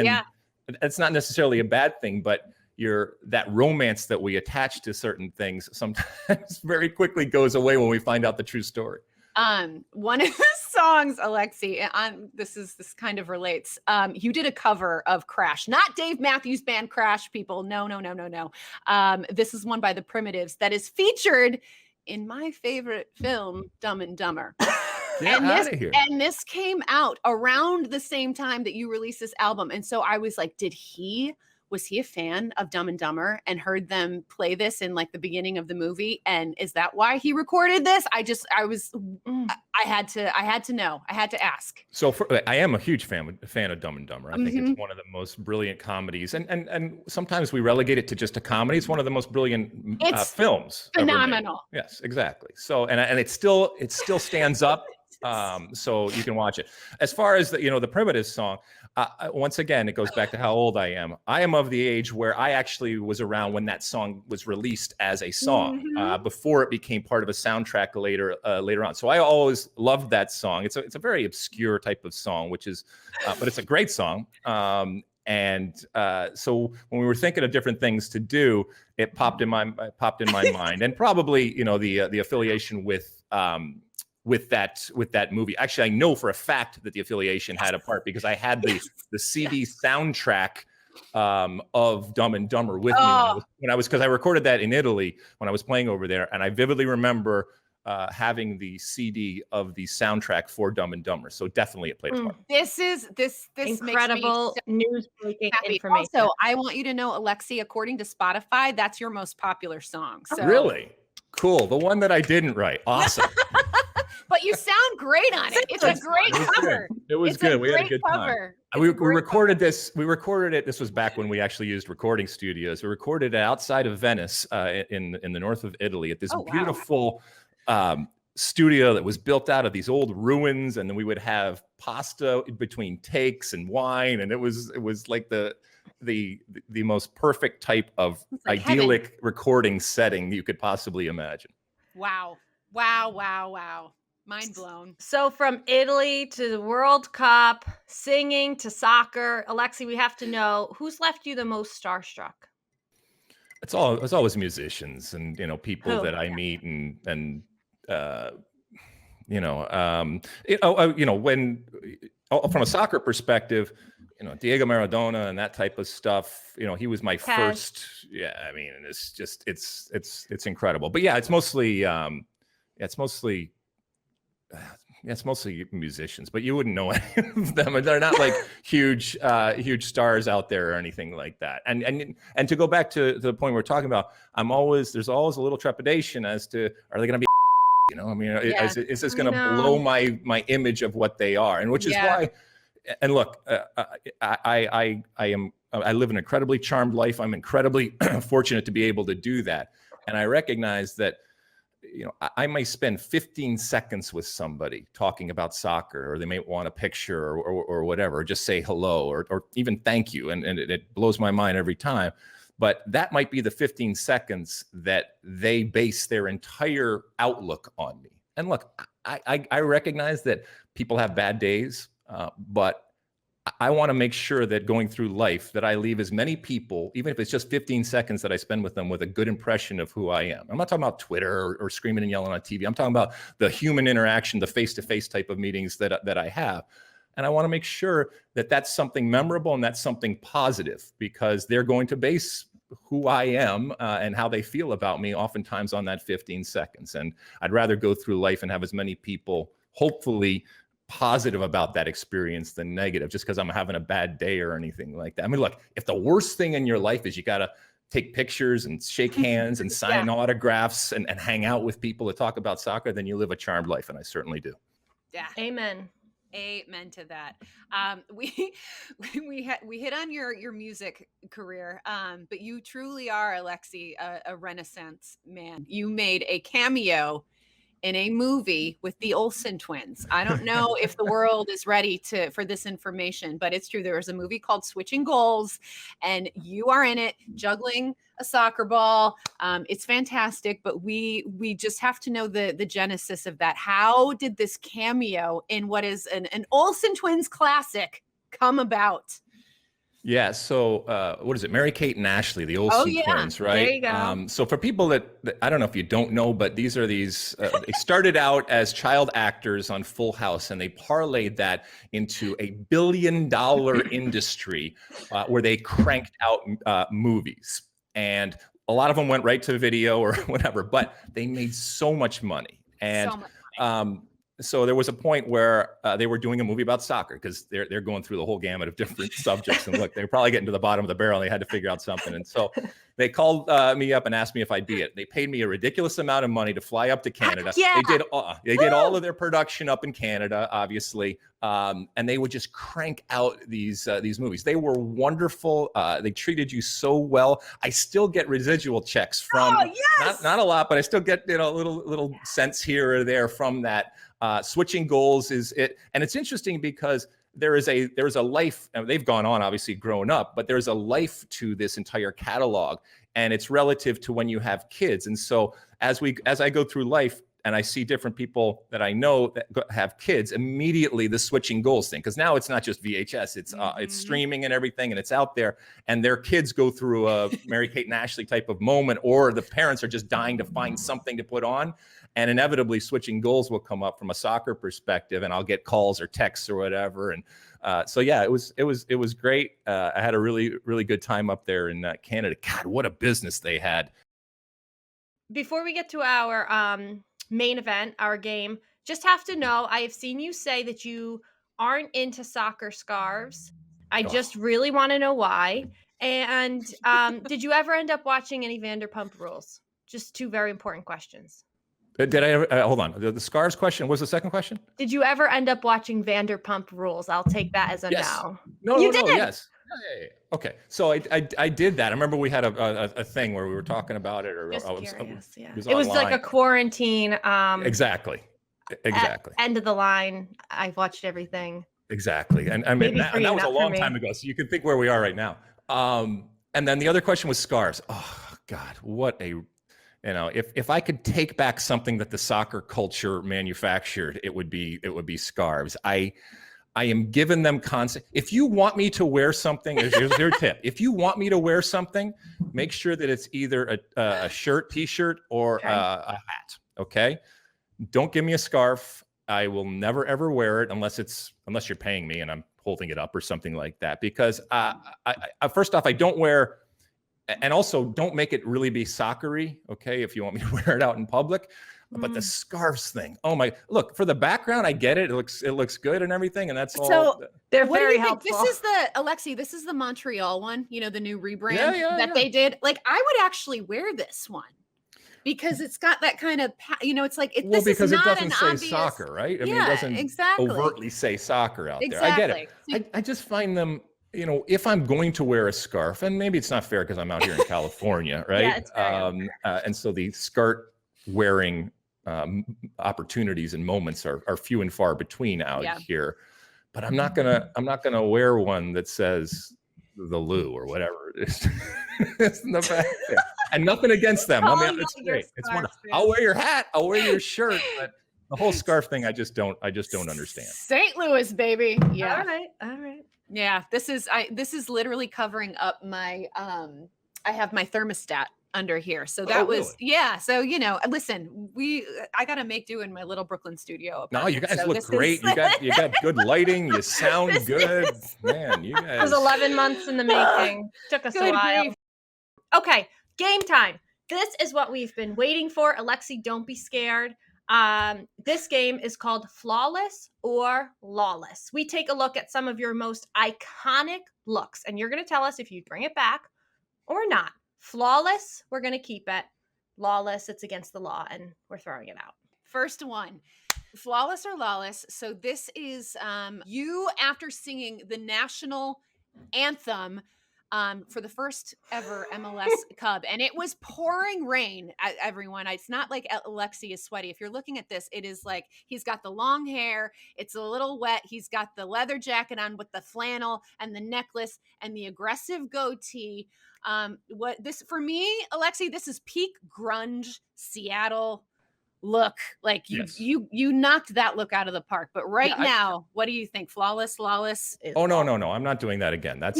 [SPEAKER 4] it's not necessarily a bad thing, but that romance that we attach to certain things sometimes very quickly goes away when we find out the true story.
[SPEAKER 3] One of the songs, Alexi, this kind of relates. You did a cover of Crash, not Dave Matthews Band Crash, people. No. This is one by the Primitives that is featured in my favorite film, Dumb and Dumber. And this came out around the same time that you released this album. And so I was like, was he a fan of Dumb and Dumber and heard them play this in the beginning of the movie? And is that why he recorded this? I had to know. I had to ask.
[SPEAKER 4] So I am a huge fan of Dumb and Dumber. I think it's one of the most brilliant comedies. And sometimes we relegate it to just a comedy. It's one of the most brilliant films.
[SPEAKER 3] Phenomenal.
[SPEAKER 4] Yes, exactly. So, and it still stands up. So you can watch it. As far as the Primitives song, once again, it goes back to how old I am. I am of the age where I actually was around when that song was released as a song before it became part of a soundtrack later on. So I always loved that song. It's a very obscure type of song, but it's a great song. So when we were thinking of different things to do, it popped in my mind, and probably the affiliation with that movie. Actually, I know for a fact that the affiliation had a part because I had the CD soundtrack of Dumb and Dumber with me because I recorded that in Italy when I was playing over there, and I vividly remember having the CD of the soundtrack for Dumb and Dumber. So definitely it played a part.
[SPEAKER 3] This
[SPEAKER 2] incredible
[SPEAKER 3] makes me
[SPEAKER 2] news breaking
[SPEAKER 3] happy.
[SPEAKER 2] information.
[SPEAKER 3] Also, I want you to know, Alexi, according to Spotify, that's your most popular song. So.
[SPEAKER 4] Really? Cool. The one that I didn't write. Awesome.
[SPEAKER 3] But you sound great on it. It's a great cover.
[SPEAKER 4] It was good. We had a good time. We recorded this. We recorded it. This was back when we actually used recording studios. We recorded it outside of Venice, in the north of Italy, at this beautiful studio that was built out of these old ruins. And then we would have pasta between takes and wine, and it was like the most perfect type of idyllic heaven. Recording setting you could possibly imagine.
[SPEAKER 3] Wow. Mind blown.
[SPEAKER 2] So from Italy to the World Cup, singing to soccer, Alexi, we have to know, who's left you the most starstruck?
[SPEAKER 4] It's always musicians and, people that I meet and when from a soccer perspective, Diego Maradona and that type of stuff, he was my first. Yeah. I mean, it's just, it's incredible, but yeah, it's mostly musicians, but you wouldn't know any of them. They're not like huge stars out there or anything like that. And to go back to the point we're talking about, there's always a little trepidation as to, are they going to be, is this going to blow my image of what they are? And which is why, and look, I live an incredibly charmed life. I'm incredibly fortunate to be able to do that. And I recognize that, I might spend 15 seconds with somebody talking about soccer, or they may want a picture or whatever, or just say hello or even thank you. And it blows my mind every time. But that might be the 15 seconds that they base their entire outlook on me. And look, I recognize that people have bad days, but I want to make sure that going through life that I leave as many people, even if it's just 15 seconds that I spend with them, with a good impression of who I am. I'm not talking about Twitter or screaming and yelling on TV. I'm talking about the human interaction, the face-to-face type of meetings that I have. And I want to make sure that that's something memorable and that's something positive, because they're going to base who I am and how they feel about me oftentimes on that 15 seconds. And I'd rather go through life and have as many people, hopefully, positive about that experience than negative, just because I'm having a bad day or anything like that. I mean, look, if the worst thing in your life is you got to take pictures and shake hands and sign autographs and hang out with people to talk about soccer, then you live a charmed life. And I certainly do.
[SPEAKER 3] Yeah.
[SPEAKER 2] Amen.
[SPEAKER 3] Amen to that. We hit on your music career, but you truly are, Alexi, a Renaissance man. You made a cameo in a movie with the Olsen twins. I don't know if the world is ready for this information, but it's true. There was a movie called Switching Goals, and you are in it juggling a soccer ball. It's fantastic, but we just have to know the genesis of that. How did this cameo in what is an Olsen twins classic come about?
[SPEAKER 4] Yeah. So what is it? Mary-Kate and Ashley, the Olsen twins, right?
[SPEAKER 2] There you go.
[SPEAKER 4] So for people that I don't know if you don't know, but they started out as child actors on Full House, and they parlayed that into a $1 billion industry where they cranked out movies. And a lot of them went right to video or whatever, but they made so much money. And so there was a point where they were doing a movie about soccer, because they're going through the whole gamut of different subjects. And look, they're probably getting to the bottom of the barrel. They had to figure out something. And so they called me up and asked me if I'd be it. They paid me a ridiculous amount of money to fly up to Canada.
[SPEAKER 2] Yeah.
[SPEAKER 4] They did all of their production up in Canada, obviously. And they would just crank out these movies. They were wonderful. They treated you so well. I still get residual checks from, not a lot, but I still get little cents here or there from that. Switching Goals is it, and it's interesting because there's a life. They've gone on, obviously, grown up, but there's a life to this entire catalog, and it's relative to when you have kids. And so as I go through life, and I see different people that I know that have kids, immediately the Switching Goals thing, because now it's not just VHS, it's streaming and everything, and it's out there, and their kids go through a Mary-Kate and Ashley type of moment, or the parents are just dying to find something to put on, and inevitably Switching Goals will come up from a soccer perspective, and I'll get calls or texts or whatever, and So yeah, it was great. I had a really good time up there in Canada. God, what a business they had.
[SPEAKER 2] Before we get to our main event, our game, just have to know, I have seen you say that you aren't into soccer scarves. I just really want to know why. And did you ever end up watching any Vanderpump Rules? Just two very important questions.
[SPEAKER 4] Did I ever, hold on, the scarves question, what was the second question?
[SPEAKER 2] Did you ever end up watching Vanderpump Rules? I'll take that as a no.
[SPEAKER 4] No,
[SPEAKER 2] You
[SPEAKER 4] no,
[SPEAKER 2] did?
[SPEAKER 4] yes. Yeah. Okay, so I did that. I remember we had a thing where we were talking about it, or
[SPEAKER 2] Just
[SPEAKER 4] I was,
[SPEAKER 2] curious, yeah.
[SPEAKER 4] was
[SPEAKER 2] It was like
[SPEAKER 4] online.
[SPEAKER 2] a quarantine.
[SPEAKER 4] Exactly.
[SPEAKER 2] End of the line. I've watched everything.
[SPEAKER 4] Exactly. And I mean,
[SPEAKER 2] Maybe for you,
[SPEAKER 4] that was a
[SPEAKER 2] not for
[SPEAKER 4] long
[SPEAKER 2] me.
[SPEAKER 4] time ago. So you can think where we are right now. And then the other question was scarves. Oh God, what a, if I could take back something that the soccer culture manufactured, it would be scarves. I am giving them constant. If you want me to wear something, here's your tip. If you want me to wear something, make sure that it's either a shirt, t-shirt, or a hat. Okay. Don't give me a scarf. I will never ever wear it unless you're paying me and I'm holding it up or something like that. Because first off, I don't wear, and also don't make it really be soccery. Okay, if you want me to wear it out in public. But the scarves thing, oh my! Look, for the background, I get it. It looks good and everything, and that's all.
[SPEAKER 3] So
[SPEAKER 2] they're
[SPEAKER 3] what
[SPEAKER 2] very
[SPEAKER 3] do you think?
[SPEAKER 2] helpful.
[SPEAKER 3] This is Alexi. This is the Montreal one. The new rebrand
[SPEAKER 4] Yeah.
[SPEAKER 3] they did. Like, I would actually wear this one because it's got that kind of, it's like
[SPEAKER 4] Well, because it doesn't say
[SPEAKER 3] obvious
[SPEAKER 4] soccer, right? I mean, it
[SPEAKER 3] Yeah,
[SPEAKER 4] doesn't
[SPEAKER 3] exactly.
[SPEAKER 4] overtly say soccer out there. I
[SPEAKER 3] Exactly.
[SPEAKER 4] get it. I just find them. If I'm going to wear a scarf, and maybe it's not fair because I'm out here in California, right?
[SPEAKER 2] Yeah, it's very unfair.
[SPEAKER 4] And so the skirt wearing opportunities and moments are few and far between out here. But I'm not gonna wear one that says the Lou or whatever it is. It's in the back there. And nothing against them. I mean, it's great. It's wonderful. I'll wear your hat. I'll wear your shirt, but the whole scarf thing, I just don't understand.
[SPEAKER 3] St. Louis, baby. Yeah.
[SPEAKER 2] All right.
[SPEAKER 3] Yeah. This is literally covering up my I have my thermostat under here. So that was
[SPEAKER 4] really?
[SPEAKER 3] So listen, I gotta make do in my little Brooklyn studio.
[SPEAKER 4] No, you guys look great. You got good lighting, you sound good. Man, you guys.
[SPEAKER 2] It was 11 months in the making. Took us a while.
[SPEAKER 3] Grief.
[SPEAKER 2] Okay, game time. This is what we've been waiting for. Alexi, don't be scared. This game is called Flawless or Lawless. We take a look at some of your most iconic looks, and you're going to tell us if you bring it back or not. Flawless, we're going to keep it. Lawless, it's against the law, and we're throwing it out.
[SPEAKER 3] First one, flawless or lawless. So this is you after singing the national anthem for the first ever MLS Cub, and it was pouring rain. Everyone, it's not like Alexi is sweaty. If you're looking at this, it is like he's got the long hair. It's a little wet. He's got the leather jacket on with the flannel and the necklace and the aggressive goatee. What this for me, Alexi? This is peak grunge Seattle look. Like you knocked that look out of the park. But now, what do you think? Flawless, lawless?
[SPEAKER 4] No, I'm not doing that again. That's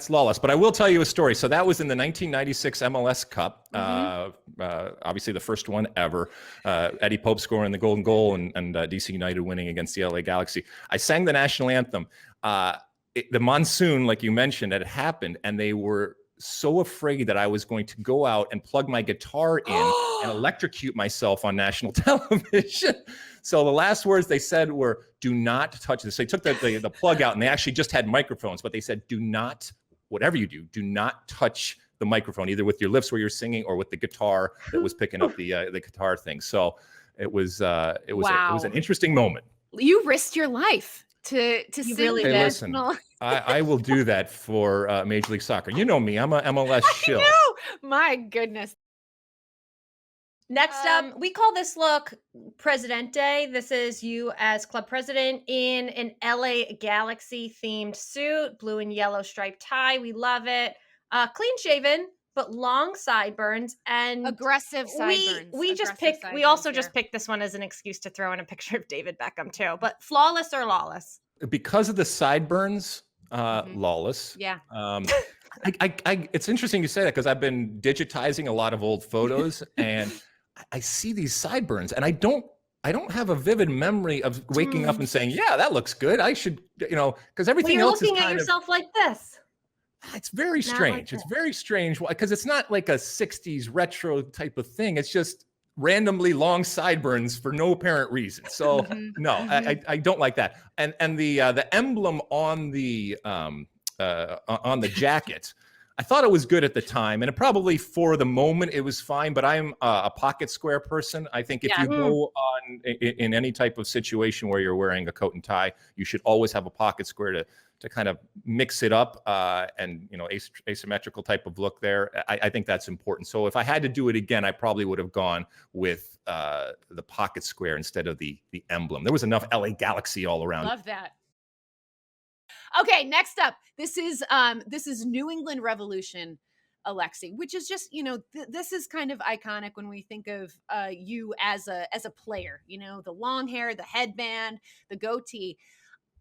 [SPEAKER 4] Lawless. But I will tell you a story. So that was in the 1996 MLS Cup. Obviously the first one ever. Eddie Pope scoring the golden goal and DC United winning against the LA Galaxy. I sang the national anthem. The monsoon, like you mentioned, had happened, and they were so afraid that I was going to go out and plug my guitar in and electrocute myself on national television. So the last words they said were, "Do not touch this." They took the plug out, and they actually just had microphones, but they said, "Do not, whatever you do not touch the microphone, either with your lips where you're singing or with the guitar that was picking up the guitar thing." So it was an interesting moment.
[SPEAKER 3] You risked your life to sing
[SPEAKER 2] really
[SPEAKER 3] the
[SPEAKER 2] did.
[SPEAKER 3] national.
[SPEAKER 4] I will do that for Major League Soccer. You know me, I'm a MLS shill.
[SPEAKER 3] My goodness.
[SPEAKER 2] Next up, we call this look Presidente. This is you as club president in an LA Galaxy themed suit, blue and yellow striped tie. We love it. Clean shaven, but long sideburns and
[SPEAKER 3] Aggressive sideburns.
[SPEAKER 2] We also just picked this one as an excuse to throw in a picture of David Beckham too. But flawless or lawless?
[SPEAKER 4] Because of the sideburns, Lawless.
[SPEAKER 3] Yeah.
[SPEAKER 4] It's interesting you say that because I've been digitizing a lot of old photos and I see these sideburns and I don't I don't have a vivid memory of waking up and saying, yeah, that looks good. I should, because everything
[SPEAKER 2] you're
[SPEAKER 4] else is
[SPEAKER 2] looking at
[SPEAKER 4] kind
[SPEAKER 2] yourself like this.
[SPEAKER 4] it's very strange. It's very strange because it's not like a 60s retro type of thing. It's just randomly long sideburns for no apparent reason. So no, I don't like that. And the emblem on the jacket, I thought it was good at the time, and it probably for the moment it was fine. But I'm a pocket square person. I think if you go on in any type of situation where you're wearing a coat and tie, you should always have a pocket square to kind of mix it up and asymmetrical type of look there. I think that's important. So if I had to do it again, I probably would have gone with the pocket square instead of the emblem. There was enough LA Galaxy all around.
[SPEAKER 3] Love that. Okay, next up, this is New England Revolution, Alexi, which is just, this is kind of iconic when we think of you as a player, the long hair, the headband, the goatee.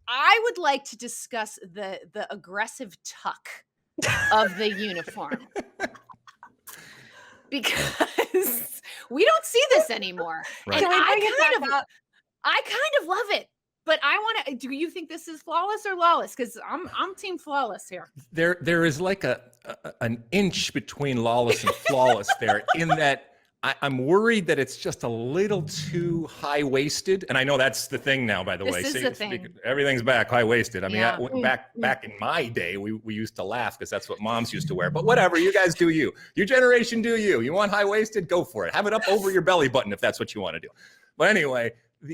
[SPEAKER 3] I would like to discuss the aggressive tuck of the uniform because we don't see this anymore.
[SPEAKER 4] Right.
[SPEAKER 3] And I kind of love it. But I want to. Do you think this is flawless or lawless? Because I'm team flawless here.
[SPEAKER 4] There is like an inch between lawless and flawless there, in that I'm worried that it's just a little too high-waisted. And I know that's the thing now, by the way.
[SPEAKER 3] This is the thing.
[SPEAKER 4] Everything's back high-waisted. I mean,
[SPEAKER 3] Yeah.
[SPEAKER 4] back in my day, we used to laugh because that's what moms used to wear. But whatever, you guys do you. Your generation do you. You want high-waisted? Go for it. Have it up over your belly button if that's what you want to do. But anyway,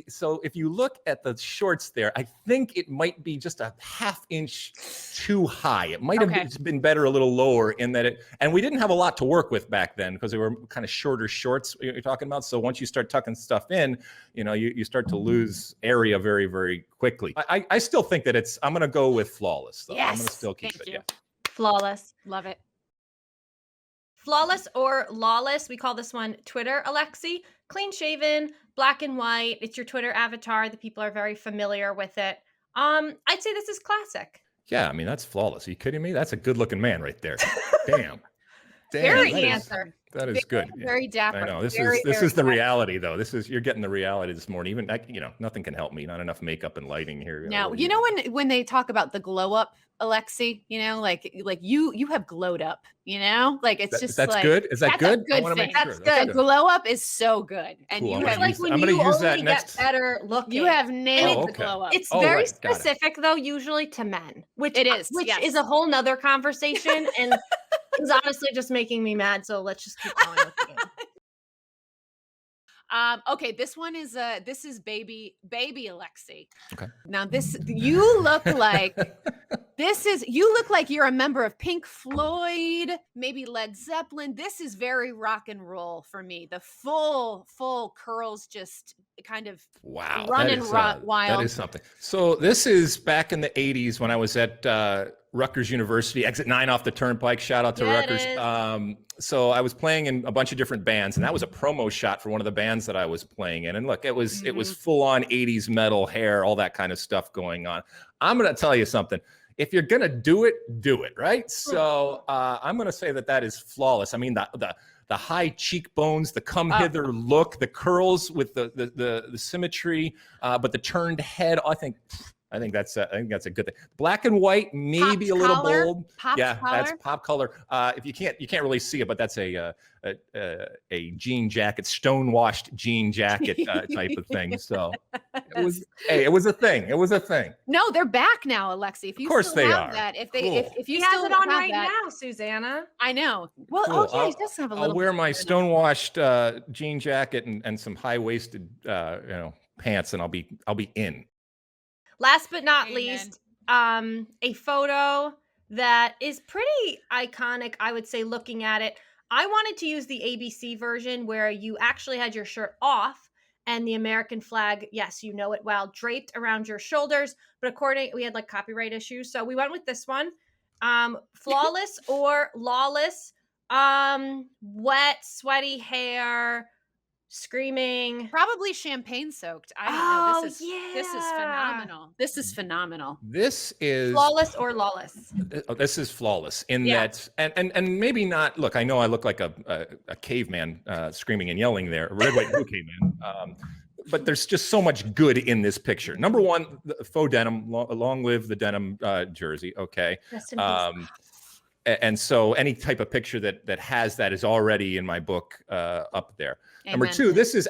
[SPEAKER 4] so if you look at the shorts there, I think it might be just a half inch too high. It might have been better a little lower in that and we didn't have a lot to work with back then because they were kind of shorter shorts you're talking about. So once you start tucking stuff in, you start to lose area very, very quickly. I still think that I'm going to go with flawless though.
[SPEAKER 3] Yes.
[SPEAKER 4] I'm going to still keep it.
[SPEAKER 3] You.
[SPEAKER 4] Yeah.
[SPEAKER 2] Flawless.
[SPEAKER 3] Love it.
[SPEAKER 2] Flawless or lawless. We call this one Twitter, Alexi. Clean shaven, black and white. It's your Twitter avatar. The people are very familiar with it. I'd say this is classic.
[SPEAKER 4] Yeah, I mean, that's flawless. Are you kidding me? That's a good looking man right there. Damn.
[SPEAKER 3] Very handsome.
[SPEAKER 4] That is good.
[SPEAKER 3] Very dapper.
[SPEAKER 4] I know. This is the reality though. You're getting the reality this morning. Even nothing can help me. Not enough makeup and lighting here.
[SPEAKER 3] Now, when they talk about the glow up, Alexi, like you have glowed up, it's just
[SPEAKER 4] that's
[SPEAKER 3] like,
[SPEAKER 4] good. Is that good?
[SPEAKER 3] Good
[SPEAKER 4] I want to make sure.
[SPEAKER 3] That's good. The glow up is so good. And
[SPEAKER 4] cool.
[SPEAKER 3] you
[SPEAKER 2] It's like when you only get better looking.
[SPEAKER 3] You have nailed the glow up.
[SPEAKER 2] It's very specific though, usually to men, which is a whole nother conversation and is honestly just making me mad. So let's just keep going with the game.
[SPEAKER 3] Okay, this is baby Alexi.
[SPEAKER 4] Okay.
[SPEAKER 3] Now you look like you're a member of Pink Floyd, maybe Led Zeppelin. This is very rock and roll for me. The full curls just kind of running wild.
[SPEAKER 4] That is something. So this is back in the 80s when I was at Rutgers University, exit 9 off the turnpike. Shout out to Rutgers. So I was playing in a bunch of different bands, and that was a promo shot for one of the bands that I was playing in. And look, it was full on 80s metal hair, all that kind of stuff going on. I'm going to tell you something. If you're going to do it, right? So I'm going to say that is flawless. I mean, the high cheekbones, the come hither look, the curls with the symmetry, but the turned head, I think that's a good thing. Black and white, maybe a little bold. That's pop color. If you can't really see it, but that's a jean jacket, stonewashed jean jacket type of thing. So it was a thing. It was a thing.
[SPEAKER 3] No, they're back now, Alexi. If you
[SPEAKER 4] of course
[SPEAKER 3] still
[SPEAKER 4] they
[SPEAKER 3] have
[SPEAKER 4] are.
[SPEAKER 3] that, if you
[SPEAKER 2] he
[SPEAKER 3] still
[SPEAKER 2] has it on
[SPEAKER 3] have
[SPEAKER 2] right
[SPEAKER 3] that,
[SPEAKER 2] now, Susanna.
[SPEAKER 3] I know. Well,
[SPEAKER 4] cool.
[SPEAKER 3] he does have a little.
[SPEAKER 4] I'll wear my stonewashed jean jacket and some high waisted pants, and I'll be in.
[SPEAKER 2] Last but not least, a photo that is pretty iconic, I would say, looking at it. I wanted to use the ABC version where you actually had your shirt off and the American flag, yes, you know it well, draped around your shoulders. But we had like copyright issues. So we went with this one. Flawless or lawless, wet, sweaty hair, screaming,
[SPEAKER 3] probably champagne soaked. I don't know. This is phenomenal. This is phenomenal.
[SPEAKER 4] This is
[SPEAKER 2] flawless or lawless.
[SPEAKER 4] This is flawless in that, and maybe not. Look, I know I look like a caveman screaming and yelling there, red, white, blue caveman. but there's just so much good in this picture. Number one, the faux denim, long live the denim jersey. Okay.
[SPEAKER 2] Rest in peace.
[SPEAKER 4] And so any type of picture that has that is already in my book up there.
[SPEAKER 3] Amen.
[SPEAKER 4] Number two, this is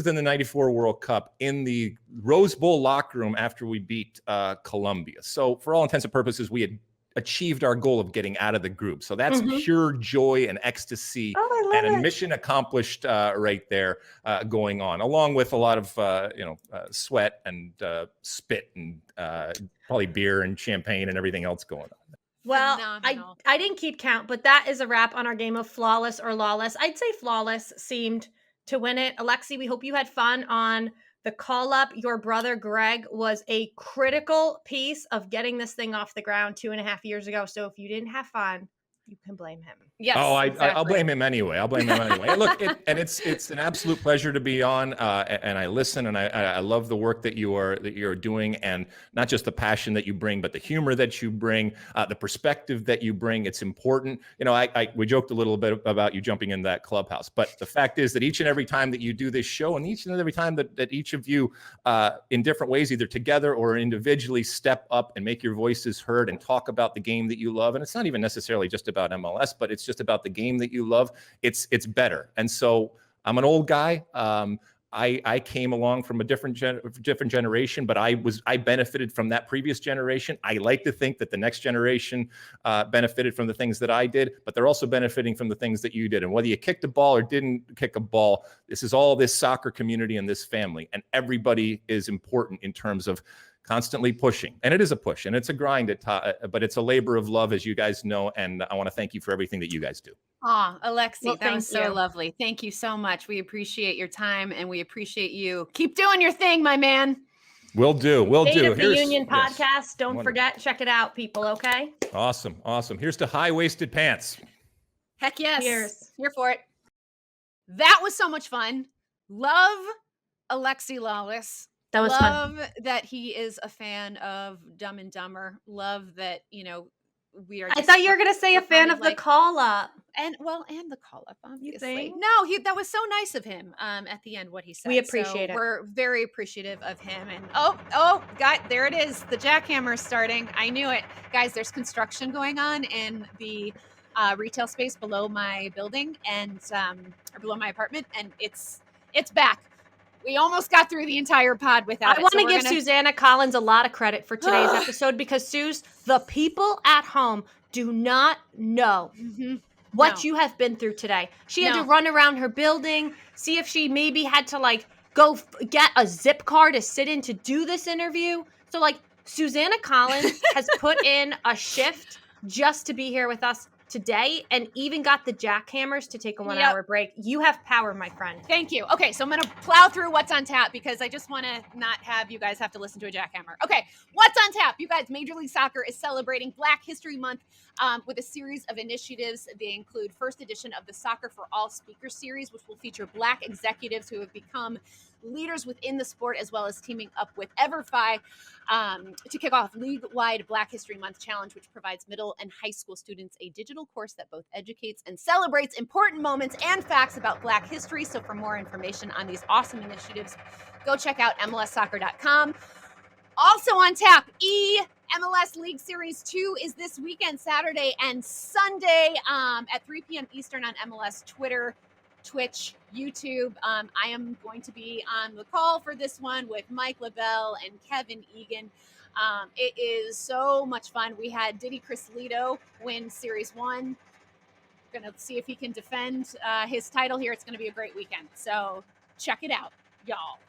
[SPEAKER 4] in the '94 World Cup in the Rose Bowl locker room after we beat Colombia. So for all intents and purposes, we had achieved our goal of getting out of the group. So that's pure joy and ecstasy and a mission accomplished right there going on, along with a lot of sweat and spit and probably beer and champagne and everything else going on.
[SPEAKER 2] Well,
[SPEAKER 3] Phenomenal.
[SPEAKER 2] I didn't keep count, but that is a wrap on our game of Flawless or Lawless. I'd say Flawless seemed to win it. Alexi, we hope you had fun on the call up. Your brother, Greg, was a critical piece of getting this thing off the ground 2.5 years ago. So if you didn't have fun, you can blame him.
[SPEAKER 3] Yes.
[SPEAKER 4] Oh,
[SPEAKER 3] exactly.
[SPEAKER 4] I'll blame him anyway. Look, it's an absolute pleasure to be on, and I listen, and I love the work that you're doing, and not just the passion that you bring, but the humor that you bring, the perspective that you bring. It's important. We joked a little bit about you jumping in that Clubhouse, but the fact is that each and every time that you do this show, and each and every time that each of you, in different ways, either together or individually, step up and make your voices heard and talk about the game that you love, and it's not even necessarily just about MLS, but it's just about the game that you love. It's better. And so I'm an old guy. I came along from a different generation, but I benefited from that previous generation. I like to think that the next generation benefited from the things that I did, but they're also benefiting from the things that you did. And whether you kicked a ball or didn't kick a ball, this is all this soccer community and this family, and everybody is important in terms of constantly pushing. And it is a push and it's a grind, but it's a labor of love, as you guys know. And I want to thank you for everything that you guys do.
[SPEAKER 3] Oh, Alexi,
[SPEAKER 2] Well,
[SPEAKER 3] that was so lovely. Thank you so much. We appreciate your time and we appreciate you. Keep doing your thing, my man.
[SPEAKER 4] Will do.
[SPEAKER 2] State of the Union podcast. Don't forget, check it out, people. Okay.
[SPEAKER 4] Awesome. Here's to high-waisted pants.
[SPEAKER 3] Heck yes.
[SPEAKER 2] Cheers.
[SPEAKER 3] Here for it. That was so much fun. Love Alexi Lalas.
[SPEAKER 2] That was
[SPEAKER 3] fun.
[SPEAKER 2] fun.
[SPEAKER 3] That he is a fan of Dumb and Dumber. Love that, we are.
[SPEAKER 2] I thought you were going to say a fan of the call up.
[SPEAKER 3] And the call up, obviously.
[SPEAKER 2] think?
[SPEAKER 3] No, that was so nice of him at the end, what he said.
[SPEAKER 2] We appreciate it.
[SPEAKER 3] We're very appreciative of him. And oh, God, there it is. The jackhammer is starting. I knew it. Guys, there's construction going on in the retail space below my building and or below my apartment. And it's back. We almost got through the entire pod without it.
[SPEAKER 2] I want to give Susanna Collins a lot of credit for today's episode because, Suze, the people at home do not know what you have been through today. She had to run around her building, see if she maybe had to, go get a zip car to sit in to do this interview. So, Susanna Collins has put in a shift just to be here with us today and even got the jackhammers to take a 1 hour break. You have power, my friend.
[SPEAKER 3] Thank you. Okay, so I'm going to plow through what's on tap because I just want to not have you guys have to listen to a jackhammer. Okay, what's on tap? You guys, Major League Soccer is celebrating Black History Month with a series of initiatives. They include first edition of the Soccer for All Speaker Series, which will feature Black executives who have become leaders within the sport, as well as teaming up with EverFi to kick off league-wide Black History Month Challenge, which provides middle and high school students a digital course that both educates and celebrates important moments and facts about Black history. So for more information on these awesome initiatives, go check out MLSsoccer.com. Also on tap, MLS League Series 2 is this weekend, Saturday and Sunday at 3 p.m. Eastern on MLS Twitter, Twitch, YouTube. I am going to be on the call for this one with Mike LaBelle and Kevin Egan. It is so much fun. We had Diddy Crisolito win Series 1. We're going to see if he can defend his title here. It's going to be a great weekend. So check it out, y'all.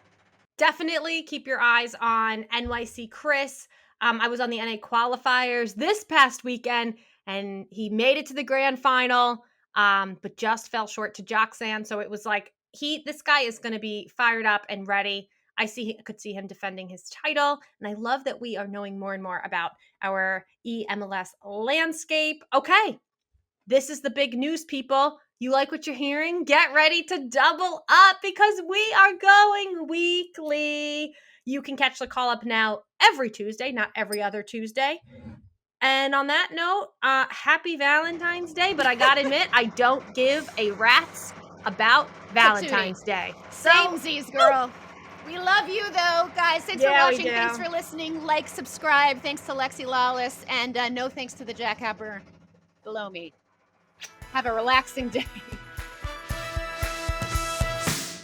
[SPEAKER 2] Definitely keep your eyes on NYC Chris. I was on the NA qualifiers this past weekend, and he made it to the grand final. But just fell short to Joxan. So it was this guy is going to be fired up and ready. I could see him defending his title. And I love that we are knowing more and more about our MLS landscape. Okay, this is the big news, people. You like what you're hearing? Get ready to double up because we are going weekly. You can catch the call up now every Tuesday, not every other Tuesday. And on that note, happy Valentine's Day. But I got to admit, I don't give a rat's about Valentine's Day.
[SPEAKER 3] Samesies, girl. We love you, though, guys. Thanks for
[SPEAKER 2] Yeah, we
[SPEAKER 3] watching.
[SPEAKER 2] do.
[SPEAKER 3] Thanks for listening. Like, subscribe. Thanks to Alexi Lalas. And no thanks to the jackhammer below me. Have a relaxing day.